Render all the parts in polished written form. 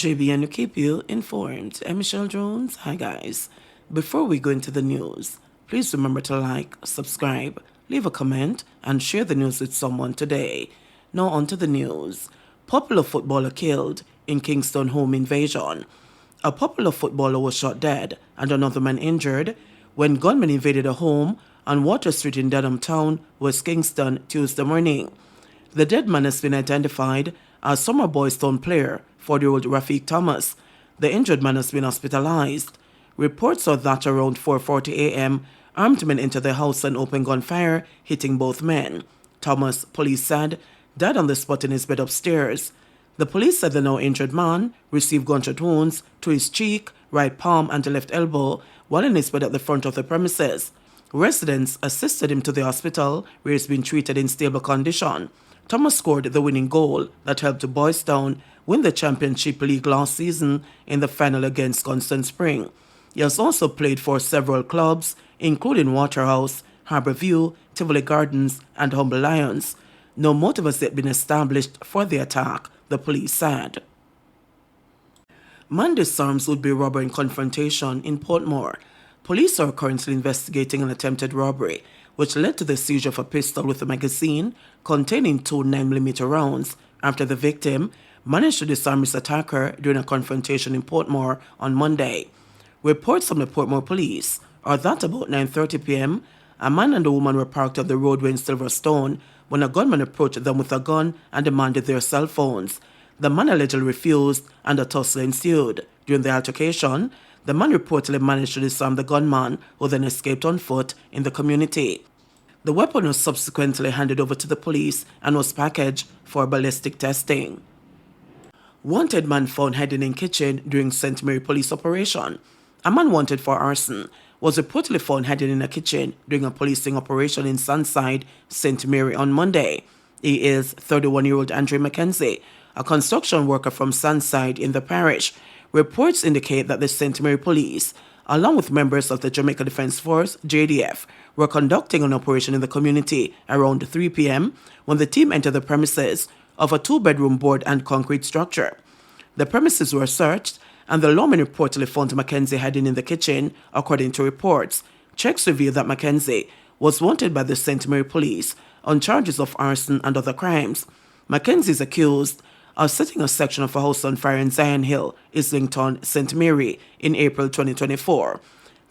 JBNN to keep you informed. I'm Michelle Jones. Hi guys. Before we go into the news, please remember to like, subscribe, leave a comment, and share the news with someone today. Now on to the news. Popular footballer killed in Kingston home invasion. A popular footballer was shot dead and another man injured when gunmen invaded a home on Water Street in Dedham Town, West Kingston, Tuesday morning. The dead man has been identified as Summer Boys Town player 40-year-old Rafiq Thomas. The injured man has been hospitalized. Reports are that around 4:40 a.m., armed men entered the house and opened gunfire, hitting both men. Thomas, police said, died on the spot in his bed upstairs. The police said the now injured man received gunshot wounds to his cheek, right palm, and the left elbow while in his bed at the front of the premises. Residents assisted him to the hospital, where he's been treated in stable condition. Thomas scored the winning goal that helped Boys Town win the Championship League last season in the final against Constant Spring. He has also played for several clubs, including Waterhouse, Harbourview, Tivoli Gardens, and Humble Lions. No motive has yet been established for the attack, the police said. Man disarms would-be robber in confrontation in Portmore. Police are currently investigating an attempted robbery, which led to the seizure of a pistol with a magazine containing 2 9mm rounds after the victim managed to disarm his attacker during a confrontation in Portmore on Monday. Reports from the Portmore police are that about 9:30 p.m., a man and a woman were parked on the roadway in Silverstone when a gunman approached them with a gun and demanded their cell phones. The man allegedly refused and a tussle ensued. During the altercation, the man reportedly managed to disarm the gunman, who then escaped on foot in the community. The weapon was subsequently handed over to the police and was packaged for ballistic testing. Wanted man found hiding in kitchen during St. Mary police operation. A man wanted for arson was reportedly found hiding in a kitchen during a policing operation in Sunside, St. Mary on Monday. He is 31-year-old Andrew Mackenzie, a construction worker from Sunside in the parish. Reports indicate that the St. Mary police, along with members of the Jamaica Defence Force, JDF, were conducting an operation in the community around 3 p.m. when the team entered the premises of a 2-bedroom board and concrete structure. The premises were searched, and the lawman reportedly found Mackenzie hiding in the kitchen, according to reports. Checks revealed that Mackenzie was wanted by the St. Mary police on charges of arson and other crimes. Mackenzie is accused of setting a section of a house on fire in Zion Hill, Islington, St. Mary, in April 2024.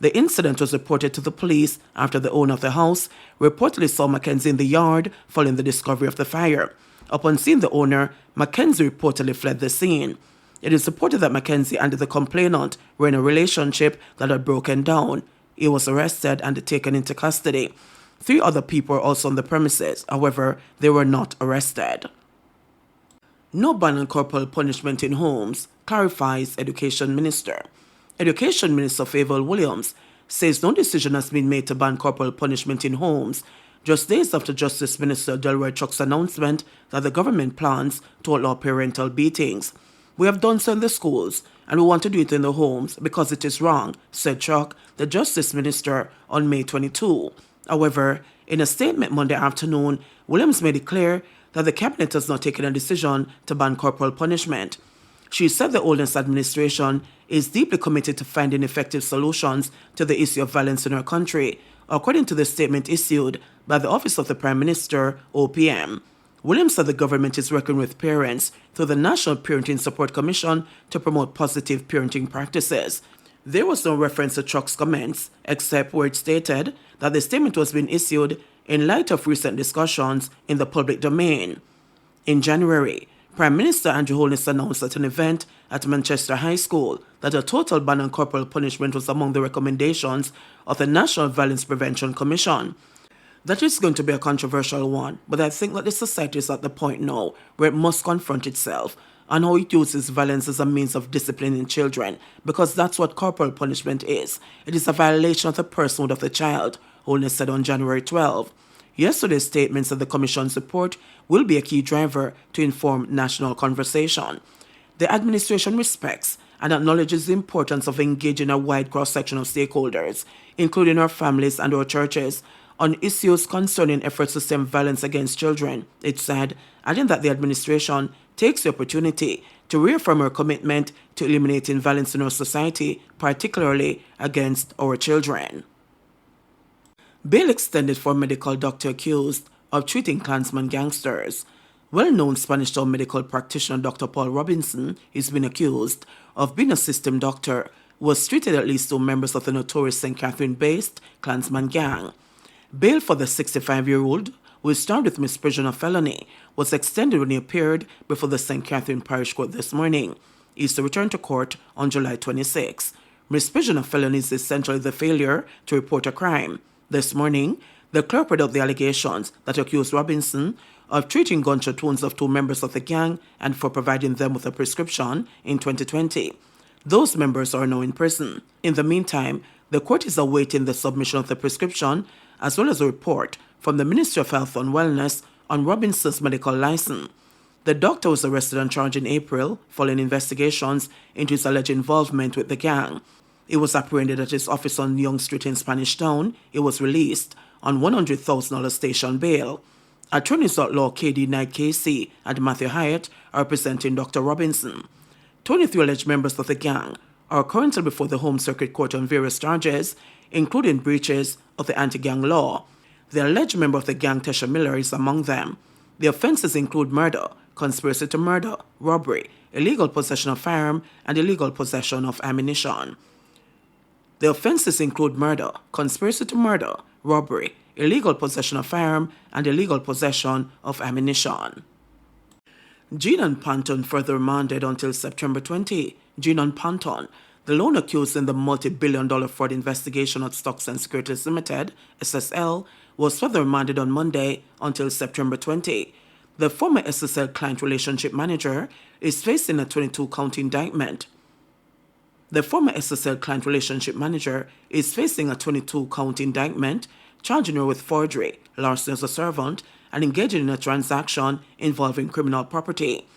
The incident was reported to the police after the owner of the house reportedly saw Mackenzie in the yard following the discovery of the fire. Upon seeing the owner, Mackenzie reportedly fled the scene. It is reported that Mackenzie and the complainant were in a relationship that had broken down. He was arrested and taken into custody. 3 other people were also on the premises. However, they were not arrested. No ban on corporal punishment in homes, clarifies Education Minister. Education Minister Favour Williams says no decision has been made to ban corporal punishment in homes, just days after Justice Minister Delroy Chuck's announcement that the government plans to outlaw parental beatings. We have done so in the schools, and we want to do it in the homes because it is wrong, said Chuck, the Justice Minister, on May 22. However, in a statement Monday afternoon, Williams made it clear that the Cabinet has not taken a decision to ban corporal punishment. She said the Oldens administration is deeply committed to finding effective solutions to the issue of violence in our country, according to the statement issued by the Office of the Prime Minister, OPM. Williams said the government is working with parents through the National Parenting Support Commission to promote positive parenting practices. There was no reference to Chuck's comments, except where it stated that the statement was being issued in light of recent discussions in the public domain. In January, Prime Minister Andrew Holness announced at an event at Manchester High School that a total ban on corporal punishment was among the recommendations of the National Violence Prevention Commission. That is going to be a controversial one, but I think that the society is at the point now where it must confront itself and how it uses violence as a means of disciplining children, because that's what corporal punishment is. It is a violation of the personhood of the child, Holness said on January 12. Yesterday's statements of the Commission's report will be a key driver to inform national conversation. The administration respects and acknowledges the importance of engaging a wide cross-section of stakeholders, including our families and our churches, on issues concerning efforts to stem violence against children, it said, adding that the administration takes the opportunity to reaffirm her commitment to eliminating violence in our society, particularly against our children. Bail extended for medical doctor accused of treating Klansman gangsters. Well-known Spanish Town medical practitioner Dr. Paul Robinson is being accused of being a system doctor who has treated at least 2 members of the notorious St. Catherine-based Klansman gang. Bail for the 65-year-old, who is charged with misprision of felony, was extended when he appeared before the St. Catherine Parish Court this morning. He is to return to court on July 26. Misprision of felony is essentially the failure to report a crime. This morning, the clerk read out the allegations that accused Robinson of treating gunshot wounds of 2 members of the gang and for providing them with a prescription in 2020. Those members are now in prison. In the meantime, the court is awaiting the submission of the prescription as well as a report from the Ministry of Health and Wellness on Robinson's medical license. The doctor was arrested and charged in April following investigations into his alleged involvement with the gang. He was apprehended at his office on Young Street in Spanish Town. He was released on $100,000 station bail. Attorneys at law K.D. Knight Casey and Matthew Hyatt are representing Dr. Robinson. 23 alleged members of the gang are currently before the Home Circuit Court on various charges, including breaches of the anti-gang law. The alleged member of the gang, Tesha Miller, is among them. The offenses include murder, conspiracy to murder, robbery, illegal possession of firearm, and illegal possession of ammunition. The offenses include murder, conspiracy to murder, robbery, illegal possession of firearm, and illegal possession of ammunition. Jean Panton further remanded until September 20. Jean Panton, the lone accused in the multi-billion-dollar fraud investigation at Stocks and Securities Limited, SSL, was further remanded on Monday until September 20. The former SSL client relationship manager is facing a 22-count indictment. The former SSL client relationship manager is facing a 22-count indictment charging her with forgery, larceny as a servant, and engaging in a transaction involving criminal property.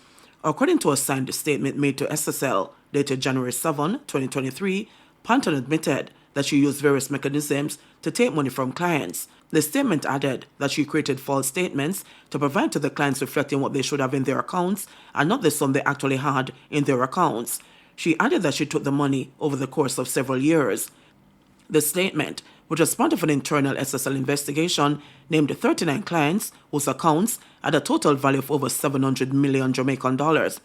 According to a signed statement made to SSL dated January 7, 2023, Panton admitted that she used various mechanisms to take money from clients. The statement added that she created false statements to provide to the clients reflecting what they should have in their accounts and not the sum they actually had in their accounts. She added that she took the money over the course of several years. The statement, which was part of an internal SSL investigation, named 39 clients whose accounts had a total value of over 700 million Jamaican dollars.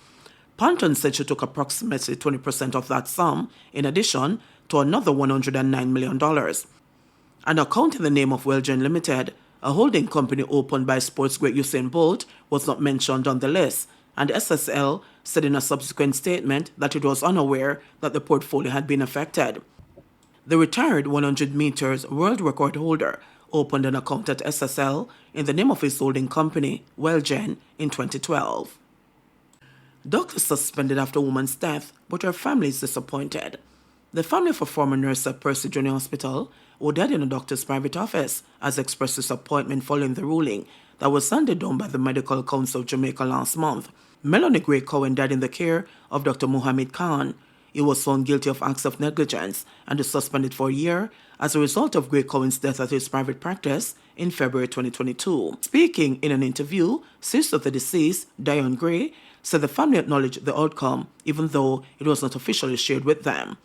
Panton said she took approximately 20% of that sum, in addition to another $109 million. An account in the name of Wellgen Limited, a holding company opened by sports great Usain Bolt, was not mentioned on the list, and SSL said in a subsequent statement that it was unaware that the portfolio had been affected. The retired 100 meters world record holder opened an account at SSL in the name of his holding company, Wellgen, in 2012. Doctors suspended after woman's death, but her family is disappointed. The family of a former nurse at Percy Junior Hospital, who died in a doctor's private office, has expressed disappointment following the ruling that was handed down by the Medical Council of Jamaica last month. Melanie Gray Cohen died in the care of Dr. Mohammed Khan. He was found guilty of acts of negligence and is suspended for a year as a result of Gray Cohen's death at his private practice in February 2022. Speaking in an interview, sister of the deceased, Diane Gray, said the family acknowledged the outcome, even though it was not officially shared with them.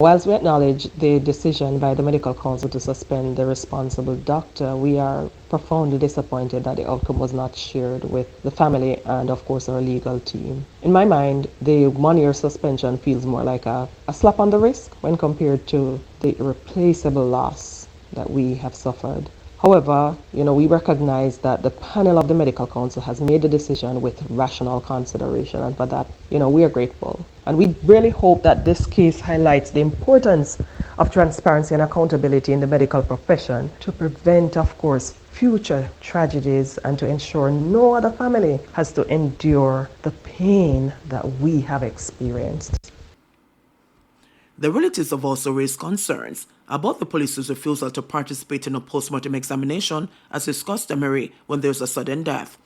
Whilst we acknowledge the decision by the Medical Council to suspend the responsible doctor, we are profoundly disappointed that the outcome was not shared with the family and, of course, our legal team. In my mind, the 1-year suspension feels more like a slap on the wrist when compared to the irreplaceable loss that we have suffered. However, we recognize that the panel of the Medical Council has made the decision with rational consideration, and for that, we are grateful. And we really hope that this case highlights the importance of transparency and accountability in the medical profession to prevent, of course, future tragedies and to ensure no other family has to endure the pain that we have experienced. The relatives have also raised concerns about the police's refusal to participate in a post-mortem examination as is customary when there is a sudden death.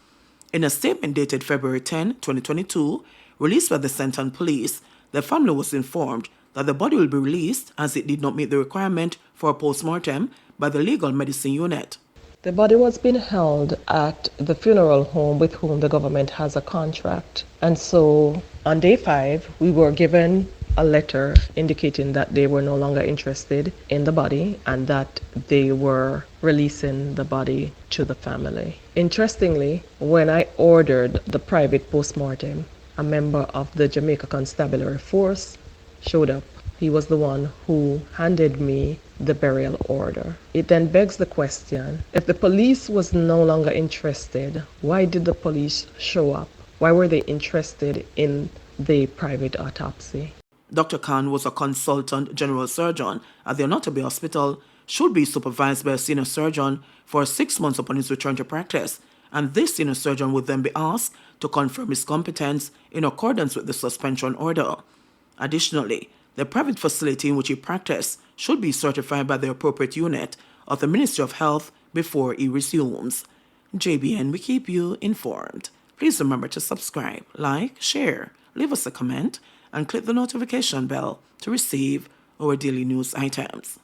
In a statement dated February 10, 2022, released by the Central Police, the family was informed that the body will be released as it did not meet the requirement for a post-mortem by the Legal Medicine Unit. The body was being held at the funeral home with whom the government has a contract. And so on day 5, we were given a letter indicating that they were no longer interested in the body and that they were releasing the body to the family. Interestingly, when I ordered the private postmortem, a member of the Jamaica Constabulary Force showed up. He was the one who handed me the burial order. It then begs the question, if the police was no longer interested, why did the police show up? Why were they interested in the private autopsy? Dr. Khan was a consultant general surgeon at the Onotobi Hospital, should be supervised by a senior surgeon for 6 months upon his return to practice, and this senior surgeon would then be asked to confirm his competence in accordance with the suspension order. Additionally, the private facility in which he practiced should be certified by the appropriate unit of the Ministry of Health before he resumes. JBN, we keep you informed. Please remember to subscribe, like, share, leave us a comment, and click the notification bell to receive our daily news items.